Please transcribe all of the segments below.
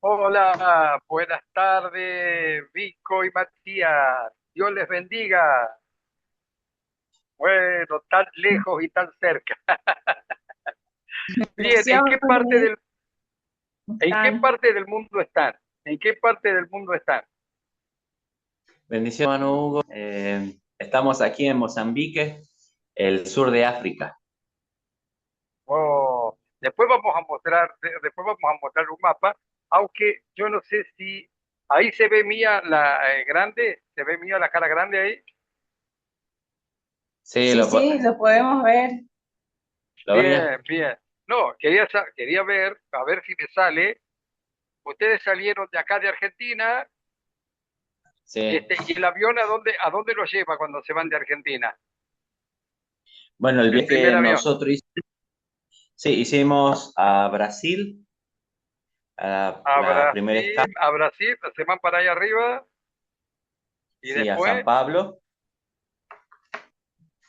Hola, buenas tardes, Vico y Matías. Dios les bendiga. Bueno, tan lejos y tan cerca. Bien, Bendiciones, ¿cómo ¿en qué están? parte del mundo están? ¿En qué parte del mundo están? Bendición, Manu Hugo. Estamos aquí en Mozambique, el sur de África. Oh, después vamos a mostrar un mapa, aunque yo no sé si ahí se ve mía la grande, se ve mía la cara grande ahí. Sí, Sí, sí, lo podemos ver. lo ven ya. Bien, bien. No, quería ver, a ver si me sale. Ustedes salieron de acá de Argentina. Sí. ¿Y el avión a dónde lo lleva cuando se van de Argentina? Bueno, el El primer viaje avión. sí, hicimos a Brasil, a la primera escala, A Brasil, se van para allá arriba y sí, a San después Pablo,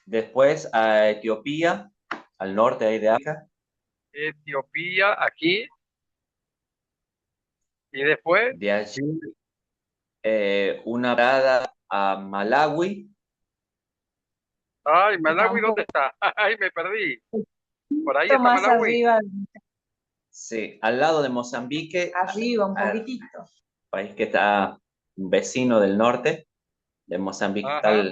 después a Etiopía, al norte ahí de África, Etiopía, aquí, y después, de allí una parada a Malawi, ay, Está Malawi, un ¿dónde está? Ay, me perdí. Por ahí poquito está más Malawi. arriba, sí, al lado de Mozambique, arriba, un al poquitito. país que está vecino del norte de Mozambique, Ajá,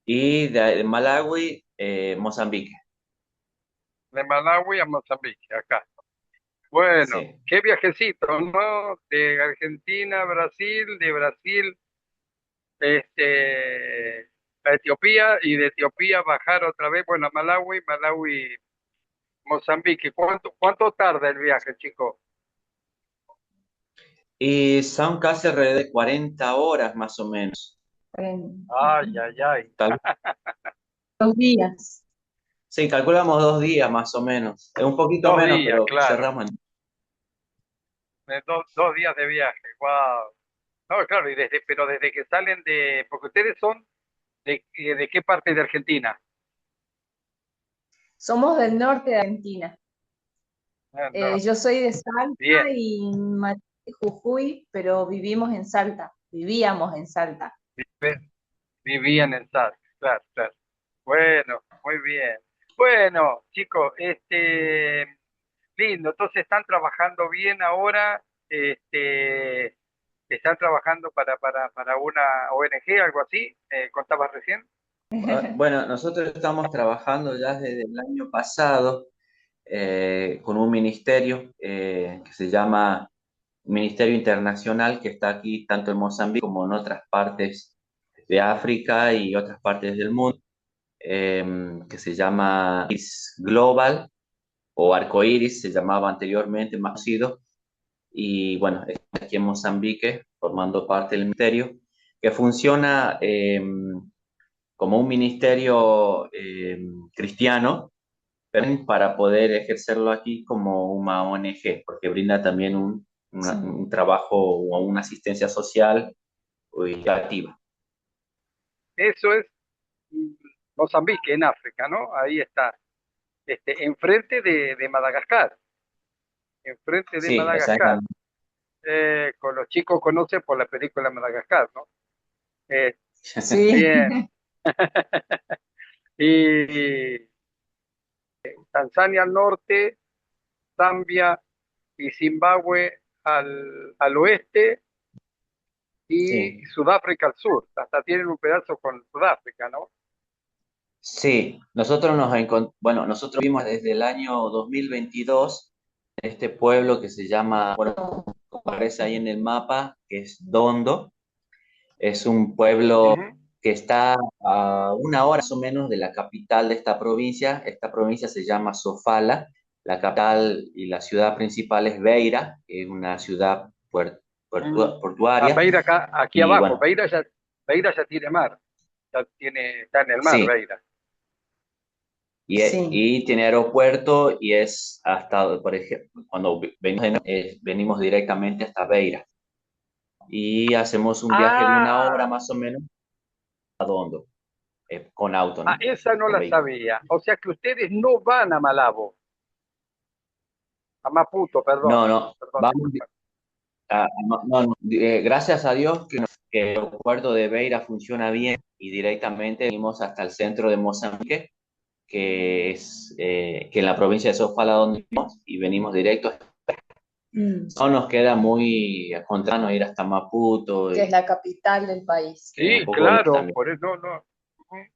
y de Malawi, Mozambique. de Malawi a Mozambique, acá. Bueno, Sí. qué viajecito, ¿no? De Argentina a Brasil, de Brasil a Etiopía y de Etiopía bajar otra vez, bueno, a Malawi, Malawi, Mozambique. ¿Cuánto tarda el viaje, chico? Y son casi alrededor de 40 horas más o menos. En Ay, ay, ay. Cal- 2 días. sí, calculamos 2 días más o menos. Es un poquito Dos menos, días, pero claro. cerramos. Dos días de viaje, wow. No, claro, pero desde que salen porque ustedes son de qué parte de Argentina. Somos del norte de Argentina. No, Yo soy de Salta bien, y Mati de Jujuy, pero vivimos en Salta. Vivíamos en Salta. vivían en Salta, claro, claro. Bueno, muy bien. Bueno, chicos, lindo, entonces están trabajando bien ahora, están trabajando para una ONG, algo así, contabas recién. Bueno, nosotros estamos trabajando ya desde el año pasado con un ministerio que se llama Ministerio Internacional, que está aquí tanto en Mozambique como en otras partes de África y otras partes del mundo, que se llama IS Global o Arcoiris, se llamaba anteriormente, más conocido. Y bueno, está aquí en Mozambique, formando parte del ministerio, que funciona como un ministerio cristiano, pero para poder ejercerlo aquí como una ONG, porque brinda también Sí. un trabajo o una asistencia social y activa. Eso es mm, Mozambique, en África, ¿no? Ahí está, enfrente de Madagascar, enfrente de Sí, Madagascar. exactamente. Con los chicos conocen por la película Madagascar, ¿no? Eh, Sí. bien. Y Tanzania al norte, Zambia y Zimbabue al oeste y Sí, Sudáfrica al sur. Hasta tienen un pedazo con Sudáfrica, ¿no? sí. Bueno, nosotros vimos desde el año 2022 este pueblo que se llama, bueno, aparece ahí en el mapa, que es Dondo. Es un pueblo Ujú. que está a 1 hora más o menos de la capital de esta provincia. Esta provincia se llama Sofala. La capital y la ciudad principal es Beira, que es una ciudad Mm. portuaria. Beira acá, aquí Y abajo, bueno, Beira ya tiene mar, está en el mar, sí, Beira. Sí. y tiene aeropuerto y es hasta, por ejemplo, cuando venimos directamente hasta Beira. Y hacemos un viaje de 1 hora Ah, más o menos a Dondo, con auto, ¿no? esa no Con la vehículo. sabía. O sea que ustedes no van a Malabo. A Maputo, perdón. No, no, Perdón, vamos, disculpa. no, no, gracias a Dios que el aeropuerto de Beira funciona bien y directamente venimos hasta el centro de Mozambique, que es que en la provincia de Sofala donde vivimos, y venimos directo. Mm. No nos queda muy a contrano ir hasta Maputo, Que es la capital del país. que es un Sí, poco lejos claro, también. por eso no.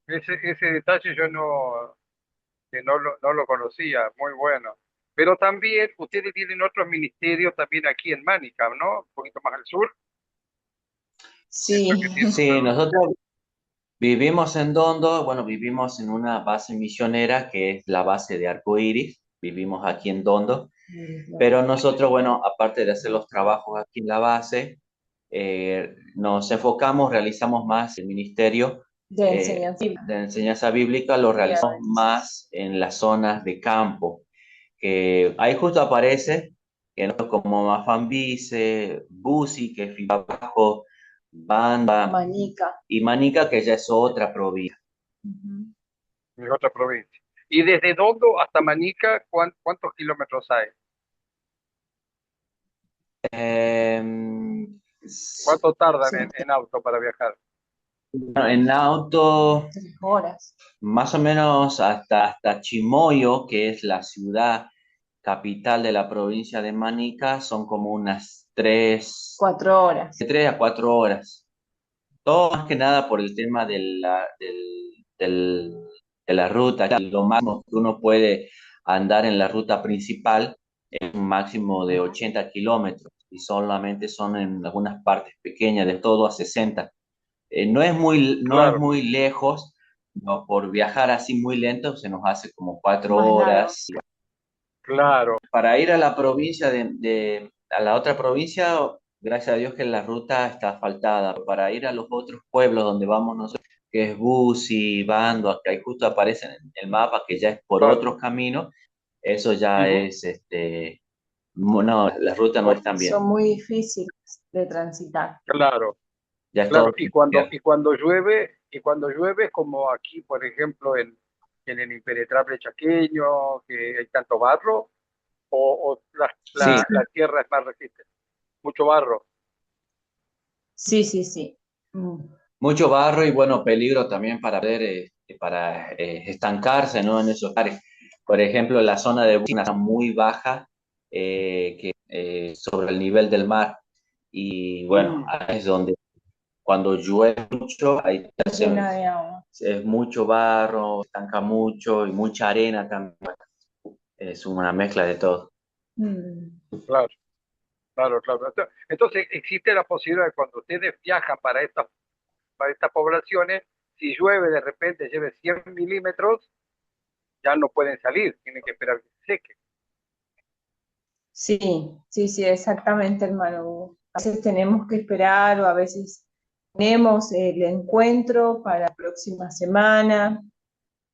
Ese detalle yo no, que no lo conocía, muy bueno. Pero también ustedes tienen otros ministerios también aquí en Mánica, ¿no? Un poquito más al sur. Eso Sí, que tiene. Sí, nosotros vivimos en Dondo, bueno, vivimos en una base misionera que es la base de Arcoíris, vivimos aquí en Dondo, pero nosotros, bueno, aparte de hacer los trabajos aquí en la base, nos enfocamos, realizamos más el ministerio de enseñanza de enseñanza bíblica, lo bíblica. realizamos más en las zonas de campo, que ahí justo aparece, que no como Mafambice, Busi, que es Fibabajo, Banda Manica. y Manica, que ya es otra provincia. Ujú. En otra provincia. Y desde Dondo hasta Manica, ¿cuántos kilómetros hay? Em, ¿Cuánto tardan Son en auto para viajar? bueno, en auto, 3 horas. más o menos hasta Chimoio, que es la ciudad capital de la provincia de Manica, son como unas 4 horas. 3 a 4 horas. Todo más que nada por el tema de la ruta. Lo máximo que uno puede andar en la ruta principal es un máximo de 80 kilómetros y solamente son en algunas partes pequeñas, de todo a 60. No es Claro, muy lejos, no, por viajar así muy lento se nos hace como cuatro Más largo. horas. claro, Para ir a la provincia a la otra provincia, gracias a Dios que la ruta está asfaltada. Para ir a los otros pueblos donde vamos nosotros, que es Buzi, Bando, que ahí justo aparece en el mapa, que ya es por claro. otros caminos, eso ya Ujú. es, no, la ruta no es tan bien, Son muy difíciles de transitar. Claro, ya es todo claro. tierra. Y cuando llueve, como aquí, por ejemplo, en el impenetrable chaqueño, que hay tanto barro, o Sí, la tierra es más resistente, mucho barro. Sí, sí, sí. Mm. mucho barro y bueno, peligro también para estancarse, ¿no? En esos lugares. Por ejemplo, la zona de Bucina está muy baja sobre el nivel del mar. Y bueno, Mm, ahí es donde cuando llueve mucho, ahí ya Llena de agua. es mucho barro, estanca mucho y mucha arena también. Es una mezcla de todo. Mm. claro, claro, claro. Entonces, existe la posibilidad de cuando ustedes viajan para estas poblaciones, si llueve de repente, lleve 100 milímetros, ya no pueden salir, tienen que esperar que se seque. Sí, sí, sí, exactamente, hermano. A veces tenemos que esperar o a veces tenemos el encuentro para la próxima semana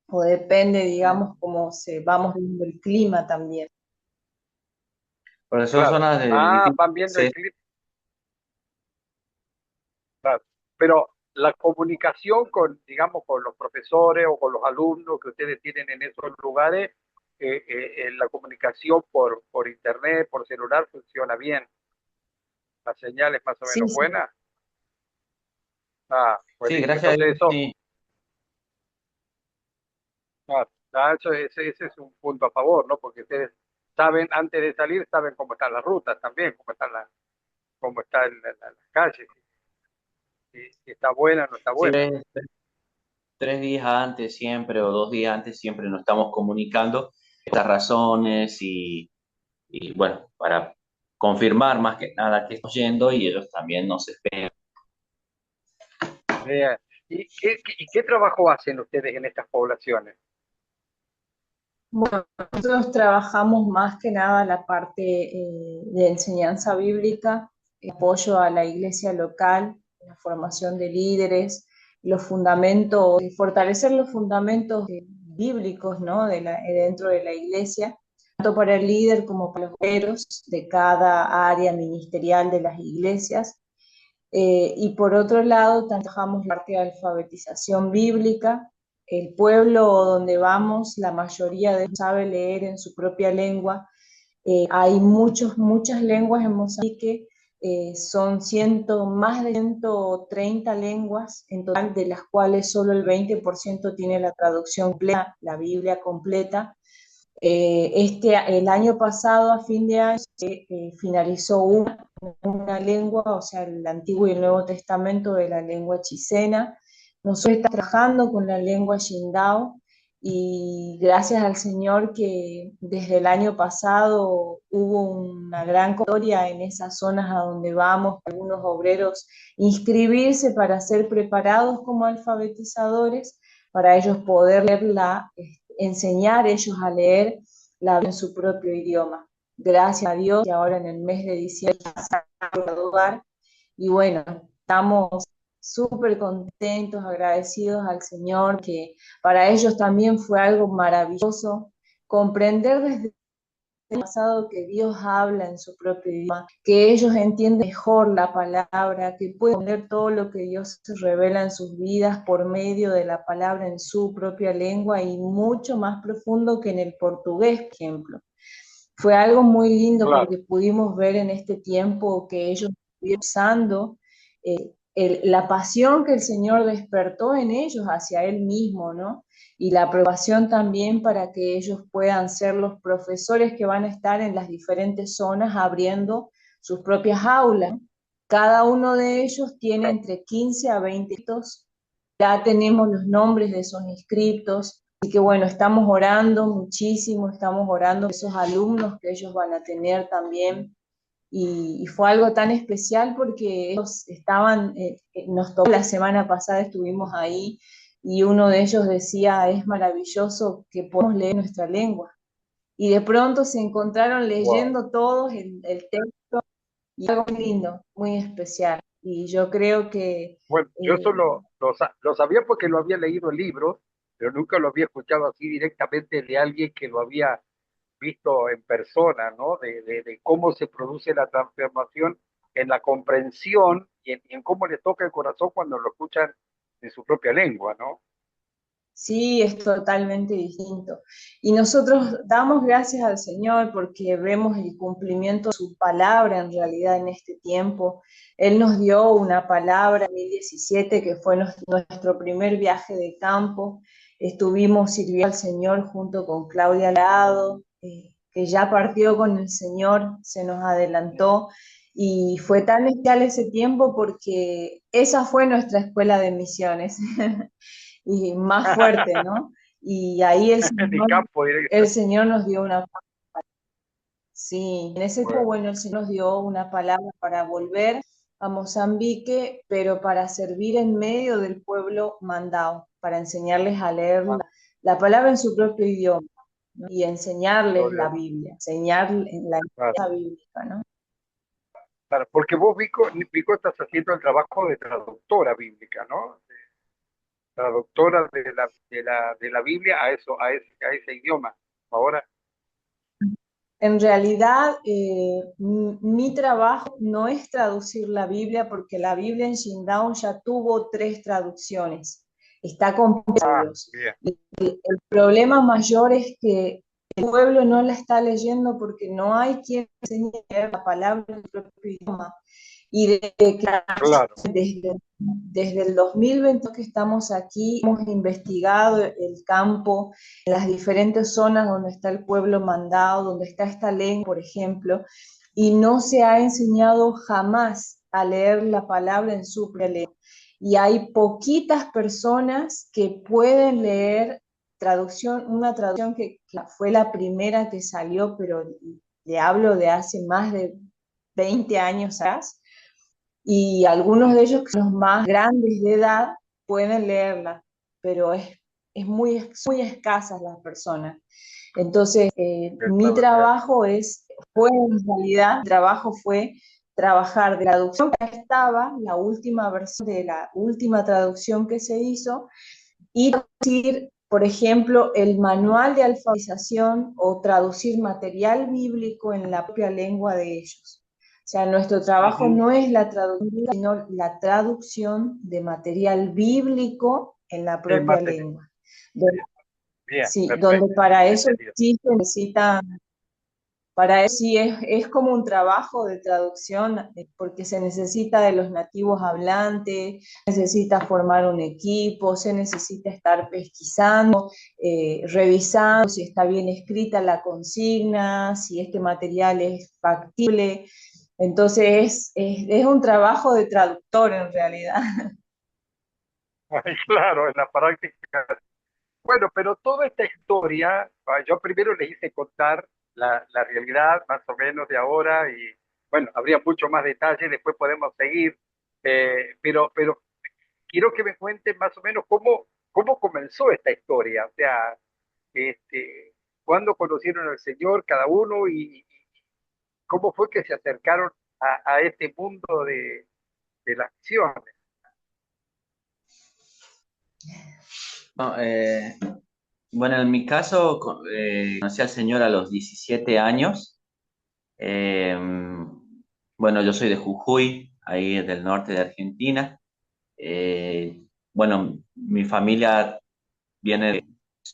o depende, digamos, cómo se vamos viendo el clima también. Porque son Claro. zonas de Ah, difícil van viendo el acceso. clip, claro. Pero la comunicación con, digamos, con los profesores o con los alumnos que ustedes tienen en esos lugares, la comunicación por internet, por celular, funciona bien. La señal es más o Sí, menos sí, buena. Ah, Sí, buenísimo. gracias a Entonces Dios, eso, sí. ese es un punto a favor, ¿no? Porque ustedes saben, antes de salir, saben cómo están las rutas también, cómo está la calle, si está buena o no está Sí, buena. 3 días antes siempre o 2 días antes siempre nos estamos comunicando estas razones y bueno, para confirmar más que nada que estamos yendo y ellos también nos esperan. Bien. Y qué trabajo hacen ustedes en estas poblaciones? bueno, nosotros trabajamos más que nada la parte de enseñanza bíblica, apoyo a la iglesia local, la formación de líderes, los fundamentos, fortalecer los fundamentos bíblicos, ¿no? Dentro de la iglesia, tanto para el líder como para los obreros de cada área ministerial de las iglesias. Y por otro lado, trabajamos la parte de alfabetización bíblica. El pueblo donde vamos, la mayoría de ellos sabe leer en su propia lengua Hay muchas lenguas en Mozambique, son más de 130 lenguas en total, de las cuales solo el 20% tiene la traducción completa, la Biblia completa. El año pasado, a fin de año, se finalizó una lengua, o sea, el Antiguo y el Nuevo Testamento de la lengua chicena. Nosotros estamos trabajando con la lengua Shindao y gracias al Señor que desde el año pasado hubo una gran historia en esas zonas a donde vamos, algunos obreros inscribirse para ser preparados como alfabetizadores, para ellos poder leerla, enseñar ellos a leer la Biblia en su propio idioma. Gracias a Dios, y ahora en el mes de diciembre se va a graduar. Y bueno, estamos súper contentos, agradecidos al Señor, que para ellos también fue algo maravilloso comprender desde el pasado que Dios habla en su propio idioma, que ellos entienden mejor la palabra, que pueden entender todo lo que Dios se revela en sus vidas por medio de la palabra en su propia lengua y mucho más profundo que en el portugués, por ejemplo. Fue algo muy lindo Claro, porque pudimos ver en este tiempo que ellos estuvieron usando la pasión que el Señor despertó en ellos hacia Él mismo, ¿no? Y la aprobación también para que ellos puedan ser los profesores que van a estar en las diferentes zonas abriendo sus propias aulas. Cada uno de ellos tiene claro. entre 15 a 20 inscritos. Ya tenemos los nombres de esos inscriptos. Así que bueno, estamos orando muchísimo, estamos orando por esos alumnos que ellos van a tener también. Y fue algo tan especial porque ellos estaban, nos tocó la semana pasada, estuvimos ahí y uno de ellos decía, es maravilloso que podemos leer nuestra lengua. Y de pronto se encontraron Wow. leyendo todos el texto y algo muy lindo, muy especial. Y yo creo que Bueno, yo eh, solo lo sabía porque lo había leído en libros, pero nunca lo había escuchado así directamente de alguien que lo había visto en persona, ¿no? De cómo se produce la transformación en la comprensión y en cómo le toca el corazón cuando lo escuchan en su propia lengua, ¿no? sí, es totalmente distinto. Y nosotros damos gracias al Señor porque vemos el cumplimiento de su palabra en realidad en este tiempo. Él nos dio una palabra en 2017 que fue nuestro primer viaje de campo. Estuvimos sirviendo al Señor junto con Claudia Lado, que ya partió con el Señor, se nos adelantó. Y fue tan especial ese tiempo porque esa fue nuestra escuela de misiones. Y más fuerte, ¿no? Y ahí Ni campo el directo. Señor nos dio una, sí, en ese tiempo, Bueno, bueno, el Señor nos dio una palabra para volver a Mozambique, pero para servir en medio del pueblo mandado, para enseñarles a leer ah, la palabra en su propio idioma, ¿no? Y enseñarles gloria a la Dios. Biblia, enseñarles la Claro, enseñanza bíblica, ¿no? claro, porque vos, Vico, estás haciendo el trabajo de traductora bíblica, ¿no? Traductora de la Biblia a eso, a ese idioma. Ahora, En realidad, mi trabajo no es traducir la Biblia porque la Biblia en Shindao ya tuvo 3 traducciones. Está completa de Dios. bien, El problema mayor es que el pueblo no la está leyendo porque no hay quien enseñe a leer la palabra en el propio idioma. Y claro, desde el 2020 que estamos aquí, hemos investigado el campo, en las diferentes zonas donde está el pueblo mandado, donde está esta lengua, por ejemplo, y no se ha enseñado jamás a leer la palabra en su propia lengua. Y hay poquitas personas que pueden leer una traducción que fue la primera que salió, pero le hablo de hace más de 20 años atrás, y algunos de ellos, que son los más grandes de edad, pueden leerla, pero es muy escasas las personas. Entonces, que mi saben leer. trabajo fue en realidad, mi trabajo fue trabajar de la traducción que estaba, la última versión de la última traducción que se hizo, y traducir, por ejemplo, el manual de alfabetización o traducir material bíblico en la propia lengua de ellos. O sea, nuestro trabajo Ujú. no es la traducción, sino la traducción de material bíblico en la Sí, propia material. lengua. Donde, Bien, sí, donde perfecto, para eso entendido. sí se necesitan Para eso sí es como un trabajo de traducción, porque se necesita de los nativos hablantes, necesita formar un equipo, se necesita estar pesquisando, revisando si está bien escrita la consigna, si este material es factible. Entonces es un trabajo de traductor en realidad. Ay, claro, en la práctica. Bueno, pero toda esta historia, yo primero les hice contar la realidad más o menos de ahora y bueno, habría mucho más detalle, después podemos seguir, pero quiero que me cuenten más o menos cómo comenzó esta historia, o sea, cuándo conocieron al Señor cada uno y cómo fue que se acercaron a este mundo de las misiones. No, bueno, en mi caso, conocí al Señor a los 17 años. Eh, bueno, yo soy de Jujuy, ahí del norte de Argentina. Eh, bueno, mi familia viene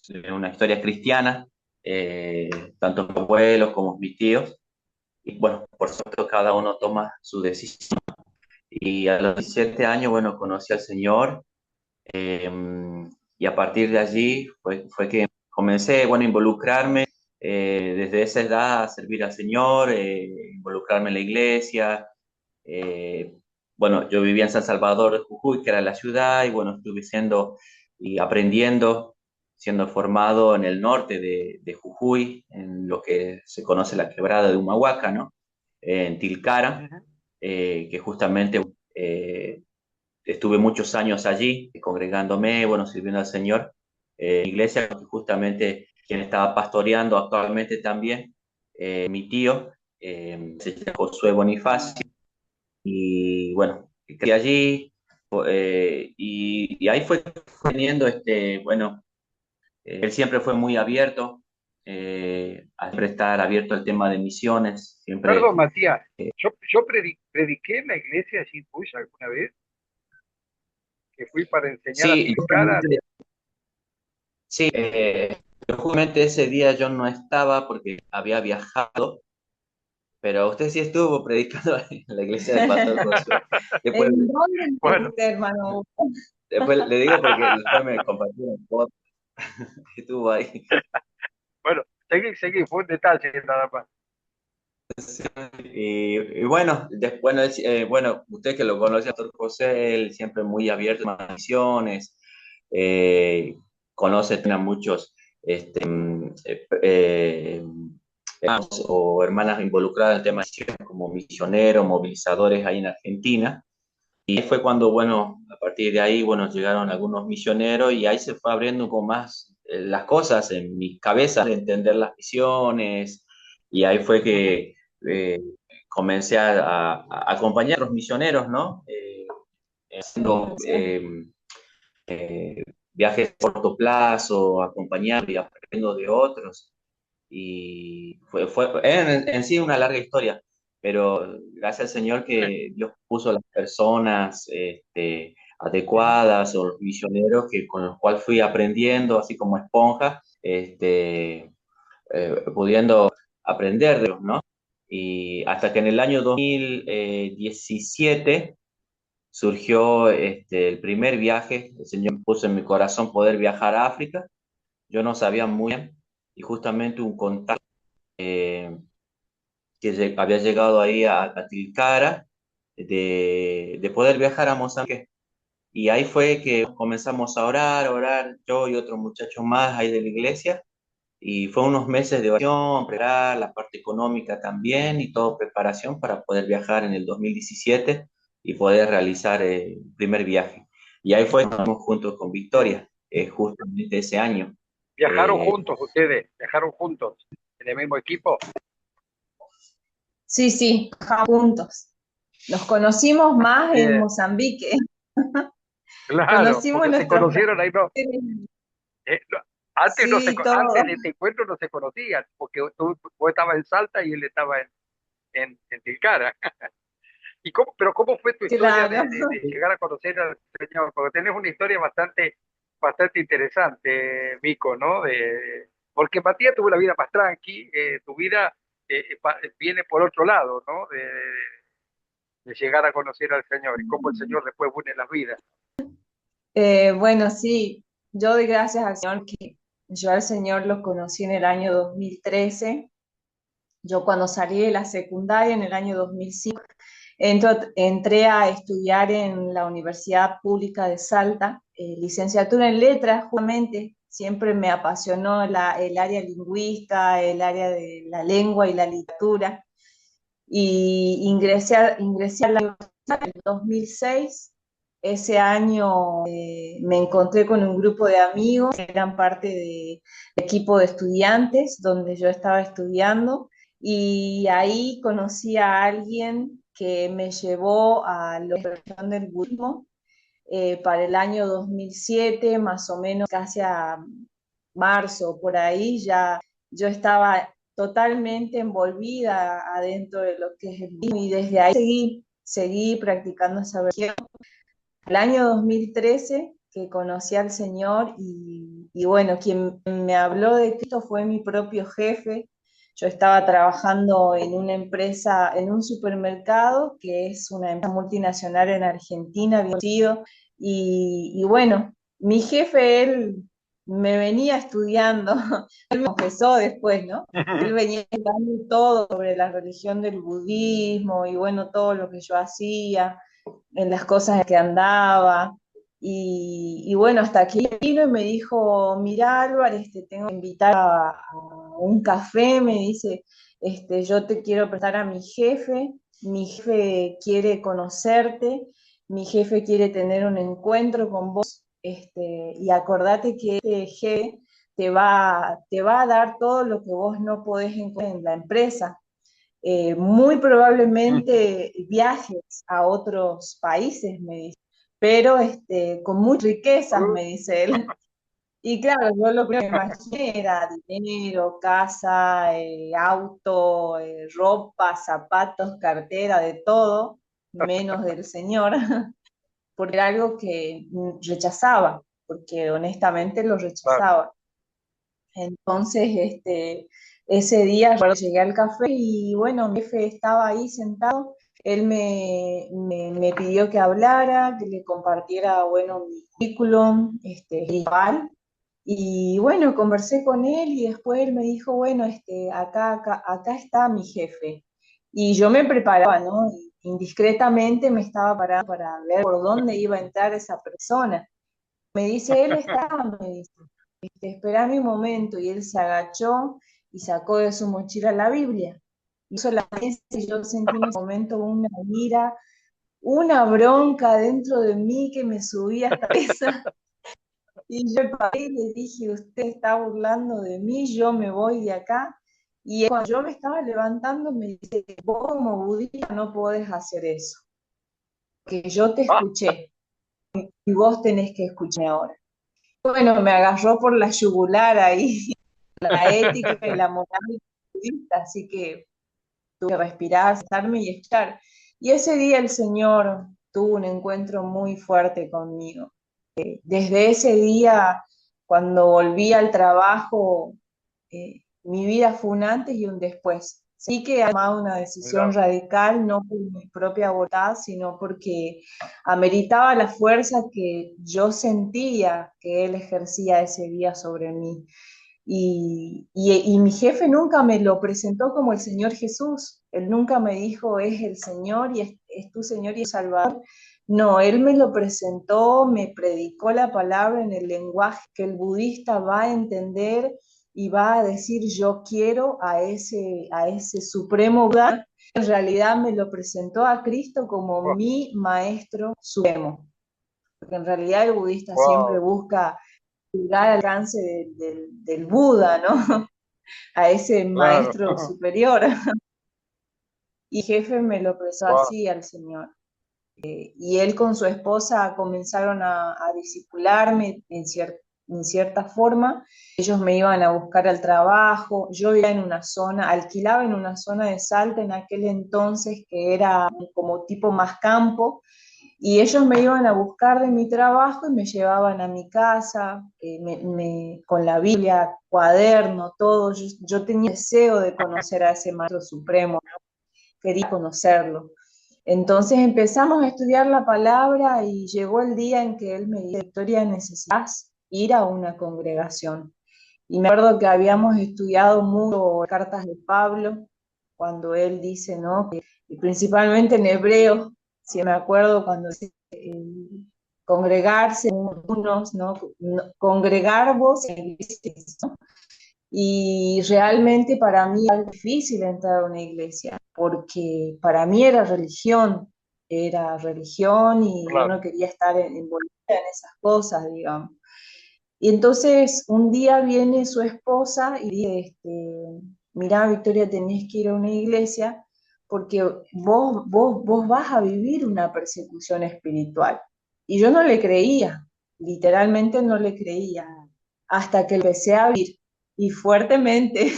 de una historia cristiana, eh, tanto mis abuelos como mis tíos. Y bueno, por supuesto, cada uno toma su decisión. Y a los 17 años, bueno, conocí al Señor. eh, y a partir de allí fue que comencé, bueno, a involucrarme desde esa edad a servir al Señor, involucrarme en la iglesia. eh, bueno, yo vivía en San Salvador de Jujuy, que era la ciudad, y bueno, estuve siendo y aprendiendo, siendo formado en el norte de Jujuy, en lo que se conoce la quebrada de Humahuaca, ¿no? En Tilcara, Ujú. que justamente estuve muchos años allí, congregándome, bueno, sirviendo al Señor. Iglesia, justamente quien estaba pastoreando actualmente también, mi tío, se llama Josué Bonifacio, y bueno, crecí allí, y ahí fue teniendo, bueno, él siempre fue muy abierto, a siempre estar abierto al tema de misiones, siempre. Perdón, Matías, yo prediqué en la iglesia allí tuya alguna vez, que fui para enseñar a Sí, Tilcara. sí, pero justamente ese día yo no estaba porque había viajado, pero usted sí estuvo predicando en la iglesia del Pastor Josué. Después, ¿En dónde Bueno, estuviste, hermano? después le digo porque después me compartieron fotos que estuvo ahí. bueno, seguí, fue un detalle nada más. Y bueno, bueno, bueno, usted que lo conoce, Pastor José, él siempre muy abierto a misiones, eh, conoce a muchos hermanos o hermanas involucradas en el tema de misiones, como misioneros, movilizadores ahí en Argentina. Y fue cuando, bueno, a partir de ahí, bueno, llegaron algunos misioneros y ahí se fue abriendo con más las cosas en mi cabeza, de entender las misiones, y ahí fue que eh, comencé a acompañar a los misioneros, ¿no? Haciendo viajes a corto plazo, acompañando y aprendiendo de otros. Y fue en sí una larga historia, pero gracias al Señor que Dios puso las personas adecuadas o los misioneros con los cuales fui aprendiendo, así como esponja, pudiendo aprender de ellos, ¿no? Y hasta que en el año 2017 surgió el primer viaje. El Señor puso en mi corazón poder viajar a África. Yo no sabía muy bien, y justamente un contacto que había llegado ahí a Tilcara, de poder viajar a Mozambique. Y ahí fue que comenzamos a orar, yo y otros muchachos más ahí de la iglesia. Y fue unos meses de oración, preparar la parte económica también y todo preparación para poder viajar en el 2017 y poder realizar el primer viaje. Y ahí fue que estamos juntos con Victoria, justamente ese año. Viajaron Eh, juntos ustedes, viajaron juntos en el mismo equipo. Sí, sí, juntos. Nos conocimos más en Eh, Mozambique. claro, Conocimos porque se nuestros conocieron ahí, no, placeres. antes Sí, todo. antes de este encuentro no se conocían, porque vos estabas en Salta y él estaba en Tilcara. Pero cómo fue tu historia Claro. de llegar a conocer al Señor? Porque tenés una historia bastante interesante, Mico, ¿no? Porque Matías tuvo la vida más tranqui, tu vida viene por otro lado, ¿no? De llegar a conocer al Señor y cómo el Señor después une las vidas. Bueno, sí, yo doy gracias al Señor que yo al Señor lo conocí en el año 2013. Yo cuando salí de la secundaria en el año 2005, entré a estudiar en la Universidad Pública de Salta, licenciatura en letras, justamente. Siempre me apasionó el área lingüística, el área de la lengua y la literatura. Y ingresé a la universidad en el 2006. Ese año me encontré con un grupo de amigos que eran parte del equipo de estudiantes donde yo estaba estudiando, y ahí conocí a alguien que me llevó a la expresión del budismo para el año 2007, más o menos casi a marzo, por ahí ya yo estaba totalmente envolvida adentro de lo que es el budismo, y desde ahí seguí practicando esa religión. El año 2013 que conocí al Señor, y bueno, quien me habló de Cristo fue mi propio jefe. Yo estaba trabajando en una empresa, en un supermercado, que es una empresa multinacional en Argentina, bien conocido, y bueno, mi jefe, él me venía estudiando, él me confesó después, ¿no? Él venía estudiando todo sobre la religión del budismo y bueno, todo lo que yo hacía, en las cosas que andaba. Y bueno, hasta aquí vino y me dijo, mira Álvarez, te tengo que invitar a un café, me dice, yo te quiero presentar a mi jefe quiere conocerte, mi jefe quiere tener un encuentro con vos, y acordate que este jefe te va a dar todo lo que vos no podés encontrar en la empresa, muy probablemente viajes a otros países, me dice, pero con muchas riquezas, me dice él. Y claro, yo lo que me imaginé era dinero, casa, auto, ropa, zapatos, cartera, de todo, menos del Señor, porque era algo que rechazaba, porque honestamente lo Claro. rechazaba. Entonces, ese día recuerdo, llegué al café y bueno, mi jefe estaba ahí sentado, él me pidió que hablara, que le compartiera, bueno, mi currículum, igual, y bueno, conversé con él y después él me dijo, bueno, acá está mi jefe. Y yo me preparaba, ¿no? Indiscretamente me estaba parando para ver por dónde iba a entrar esa persona. Me dice, él está, me dice, esperame un momento, y él se agachó y sacó de su mochila la Biblia. Hizo la mesa y yo sentí en ese momento una ira, una bronca dentro de mí que me subía hasta esa. Y yo paré y le dije, usted está burlando de mí, yo me voy de acá. Y cuando yo me estaba levantando me dice, vos como budista no podés hacer eso, que yo te Ah, escuché y vos tenés que escucharme ahora. Bueno, me agarró por la yugular ahí, la ética y la moral budista, así que tuve que respirar, sentarme y estar. Y ese día el Señor tuvo un encuentro muy fuerte conmigo. Desde ese día, cuando volví al trabajo, mi vida fue un antes y un después. Sí que he tomado una decisión mira, radical, no por mi propia voluntad, sino porque ameritaba la fuerza que yo sentía que Él ejercía ese día sobre mí. Y mi jefe nunca me lo presentó como el Señor Jesús. Él nunca me dijo, es el Señor y es tu Señor y Salvador. No, él me lo presentó, me predicó la palabra en el lenguaje que el budista va a entender y va a decir yo quiero a ese supremo Buda. En realidad me lo presentó a Cristo como wow, mi maestro supremo, porque en realidad el budista siempre wow, busca llegar al alcance del Buda, ¿no? A ese claro, maestro superior. Y jefe me lo presentó wow, así al Señor. Y él con su esposa comenzaron a discipularme en cierta forma. Ellos me iban a buscar al trabajo. Yo vivía en una zona, alquilaba en una zona de Salta en aquel entonces que era como tipo más campo. Y ellos me iban a buscar de mi trabajo y me llevaban a mi casa, con la Biblia, cuaderno, todo. Yo tenía deseo de conocer a ese Maestro Supremo, quería conocerlo. Entonces empezamos a estudiar la palabra y llegó el día en que él me dijo: Victoria, necesitas ir a una congregación. Y me acuerdo que habíamos estudiado mucho cartas de Pablo, cuando él dice, ¿no? Que, y principalmente en hebreo, si me acuerdo cuando dice, congregarse unos, ¿no? Congregar vos en iglesias, ¿no? Y realmente para mí era difícil entrar a una iglesia, porque para mí era religión y yo Claro. no quería estar envolvida en esas cosas, digamos. Y entonces un día viene su esposa y dice, mirá, Victoria, tenés que ir a una iglesia porque vos vas a vivir una persecución espiritual. Y yo no le creía, literalmente no le creía, hasta que empecé a vivir y fuertemente.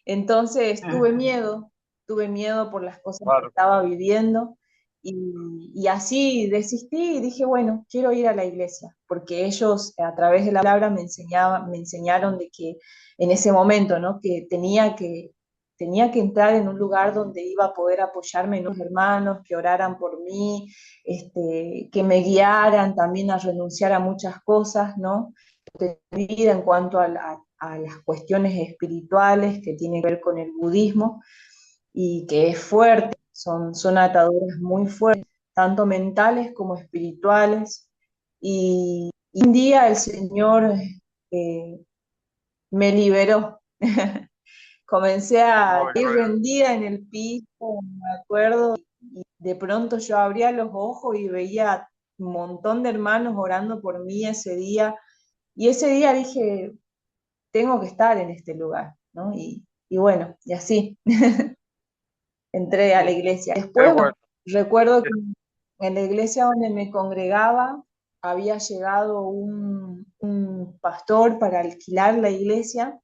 Entonces tuve miedo por las cosas que Claro. estaba viviendo y así desistí y dije, bueno, quiero ir a la iglesia, porque ellos a través de la palabra me enseñaron de que en ese momento, ¿no? Que tenía que entrar en un lugar donde iba a poder apoyarme en los hermanos, que oraran por mí, que me guiaran también a renunciar a muchas cosas, ¿no? De vida en cuanto a las cuestiones espirituales que tienen que ver con el budismo y que es fuerte, son ataduras muy fuertes, tanto mentales como espirituales. Y un día el Señor eh, me liberó. Comencé a Muy ir bueno. rendida en el piso, me acuerdo, y de pronto yo abría los ojos y veía un montón de hermanos orando por mí ese día. Y ese día dije, tengo que estar en este lugar, ¿no? Y bueno, y así entré a la iglesia. Qué Después, bueno. bueno, recuerdo que en la iglesia donde me congregaba había llegado un pastor para alquilar la iglesia,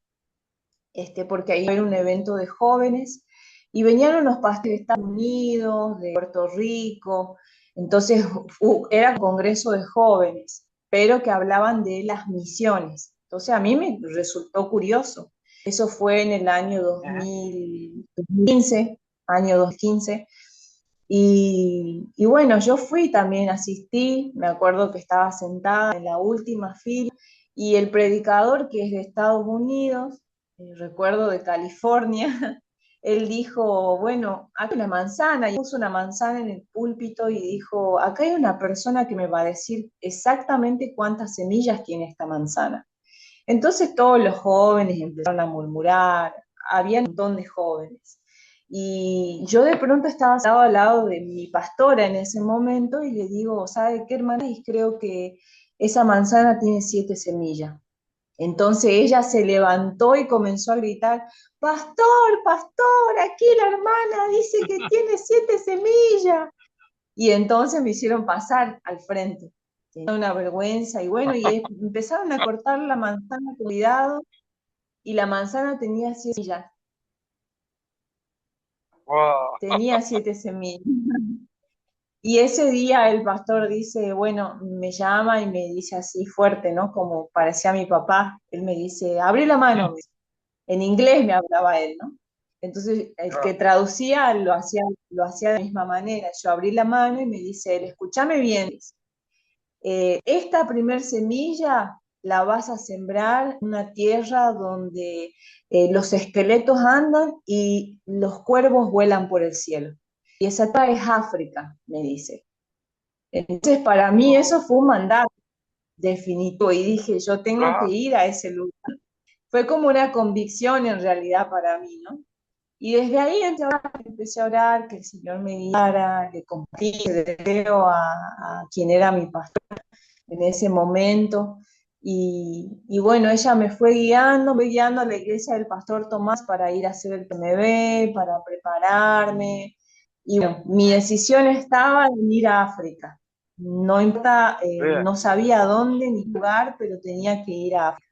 porque ahí era un evento de jóvenes, y venían unos pastores de Estados Unidos, de Puerto Rico, entonces era un congreso de jóvenes, pero que hablaban de las misiones. Entonces a mí me resultó curioso. Eso fue en el año Ujú. 2015, año 2015. Y bueno, yo fui también, asistí, me acuerdo que estaba sentada en la última fila y el predicador, que es de Estados Unidos, recuerdo de California, él dijo, bueno, acá hay una manzana, y puso una manzana en el púlpito y dijo, acá hay una persona que me va a decir exactamente cuántas semillas tiene esta manzana. Entonces todos los jóvenes empezaron a murmurar, había un montón de jóvenes. Y yo de pronto estaba sentado al lado de mi pastora en ese momento y le digo, ¿sabe qué, hermana? Y creo que esa manzana tiene 7 semillas. Entonces ella se levantó y comenzó a gritar, pastor, pastor, aquí la hermana dice que tiene 7 semillas. Y entonces me hicieron pasar al frente. Tenía una vergüenza y bueno, empezaron a cortar la manzana con cuidado y la manzana tenía 7 semillas. Wow. Tenía 7 semillas. Y ese día el pastor dice, bueno, me llama y me dice así fuerte, ¿no? Como parecía mi papá. Él me dice, abrí la mano. En inglés me hablaba él, ¿no? Entonces el que Ah, traducía lo hacía de la misma manera. Yo abrí la mano y me dice él, escúchame bien. Esta primer semilla la vas a sembrar en una tierra donde los esqueletos andan y los cuervos vuelan por el cielo. Y esa tierra es África, me dice. Entonces, para mí eso fue un mandato definitivo y dije, yo tengo que claro. ir a ese lugar. Fue como una convicción en realidad para mí, ¿no? Y desde ahí empecé a orar, que el Señor me guiara, le compartí el deseo a quien era mi pastor en ese momento. Y bueno, ella me guiando a la iglesia del pastor Tomás para ir a hacer el PMB, para prepararme. Y bueno, mi decisión estaba en ir a África. No importa, Bien. no sabía dónde ni lugar, pero tenía que ir a África.